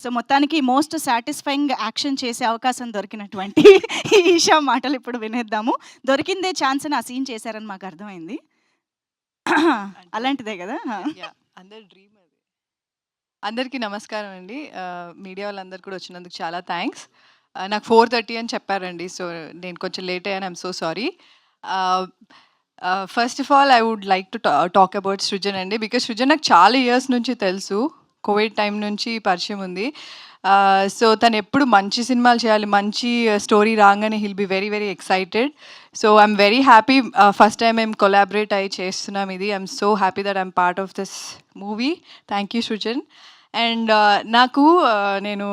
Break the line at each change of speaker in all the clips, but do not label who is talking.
So మొత్తానికి most satisfying action చేసే అవకాశం దొరికినటువంటి ఈషా మాటలు ఇప్పుడు వినేద్దాము. దొరికిందే ఛాన్స్ అని ఆ సీన్ చేశారని మాకు అర్థమైంది. అలాంటిదే కదా?
యాహ్! అందరి డ్రీమ్ అది. అందరికీ నమస్కారం అండి. మీడియా వాళ్ళందరూ కూడా వచ్చినందుకు చాలా థ్యాంక్స్. నాకు 4:30 అని చెప్పారండి. సో, నేను కొంచెం లేట్ అయ్యాను. I'm so sorry. First of all I would like to talk about Srujan అండి. బికాజ్ సృజన్ నాకు చాలా ఇయర్స్ నుంచి తెలుసు. కోవిడ్ టైం నుంచి పరిచయం ఉంది. సో, తను ఎప్పుడు మంచి సినిమాలు చేయాలి, మంచి స్టోరీ రాగానే he'll be very very excited. So, I'm very happy. First time మేము కొలాబరేట్ అయ్యి చేస్తున్నాం ఇది. I'm so happy that I'm part of this movie. Thank you Srujan. And నాకు నేను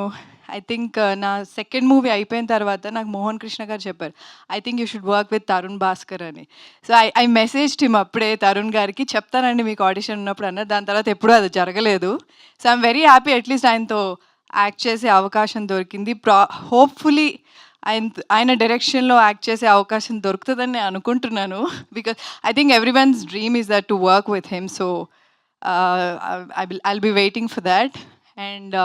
ఐ థింక్ నా సెకండ్ మూవీ అయిపోయిన తర్వాత నాకు మోహన్ కృష్ణ గారు చెప్పారు, I think you should work with Tarun Bhaskar అని. సో ఐ మెసేజ్డ్ హిమ్ అప్పుడే తరుణ్ గారికి, చెప్తానండి మీకు ఆడిషన్ ఉన్నప్పుడు అన్నారు. దాని తర్వాత ఎప్పుడూ అది జరగలేదు. So I'm very happy at least ఆయనతో యాక్ట్ చేసే అవకాశం దొరికింది. హోప్ఫుల్లీ ఆయన డైరెక్షన్లో యాక్ట్ చేసే అవకాశం దొరుకుతుందని నేను అనుకుంటున్నాను. Because I think every once dream is that to work with him. So I'll be waiting for that. And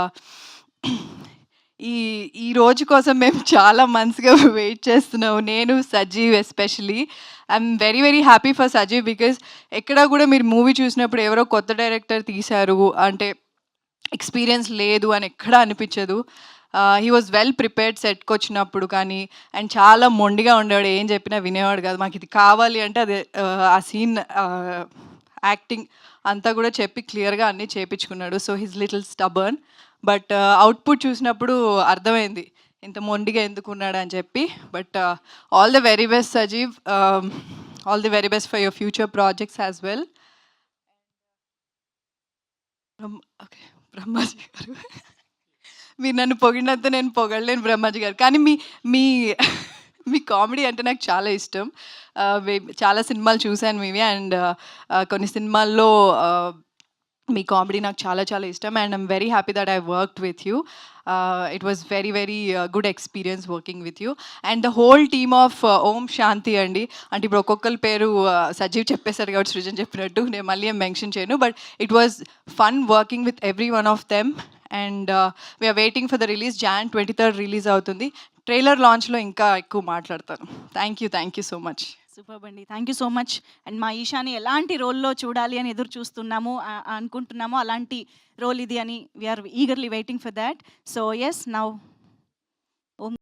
ఈ రోజు కోసం మేము చాలా మంత్స్గా వెయిట్ చేస్తున్నాము. నేను, Sajeev especially. I'm very very happy for Sajeev. Because ఎక్కడ కూడా మీరు మూవీ చూసినప్పుడు ఎవరో కొత్త డైరెక్టర్ తీశారు అంటే ఎక్స్పీరియన్స్ లేదు అని ఎక్కడా అనిపించదు. హీ వాజ్ వెల్ ప్రిపేర్డ్ సెట్కి వచ్చినప్పుడు కానీ. అండ్ చాలా మొండిగా ఉండేవాడు, ఏం చెప్పినా వినేవాడు కాదు. మాకు ఇది కావాలి అంటే అది ఆ సీన్ యాక్టింగ్ అంతా కూడా చెప్పి క్లియర్గా అన్నీ చేపించుకున్నాడు. So he's little stubborn. But output చూసినప్పుడు అర్థమైంది ఇంత మొండిగా ఎందుకున్నాడు అని చెప్పి. But all the very best Sajeev. All the very best for your future projects as well. Okay, Brahmaji garu, మీరు నన్ను పొగిడినంత నేను పొగడలేను బ్రహ్మాజీ గారు. కానీ మీ మీ మీ కామెడీ అంటే నాకు చాలా ఇష్టం. చాలా సినిమాలు చూశాను మీవి. అండ్ కొన్ని సినిమాల్లో మీ కామెడీ నాకు చాలా చాలా ఇష్టం. And I'm very happy that I worked with you. It was very very good experience working with you. And the whole team of Om Shanti అండి. అంటే ఇప్పుడు ఒక్కొక్కరి పేరు సజీవ్ చెప్పేశారు కాబట్టి సృజన్ చెప్పినట్టు నేను మళ్ళీ ఏం మెన్షన్ చేయను. But it was fun working with every one of them. And we're waiting for the release. Jan 23rd release అవుతుంది. ట్రైలర్ లాంచ్లో ఇంకా ఎక్కువ మాట్లాడతాను. Thank you so much.
Super అండి, thank you so much. And మా ఈషాని ఎలాంటి రోల్లో చూడాలి అని ఎదురు చూస్తున్నాము అనుకుంటున్నాము, అలాంటి రోల్ ఇది అని we are eagerly waiting for that. So yes, now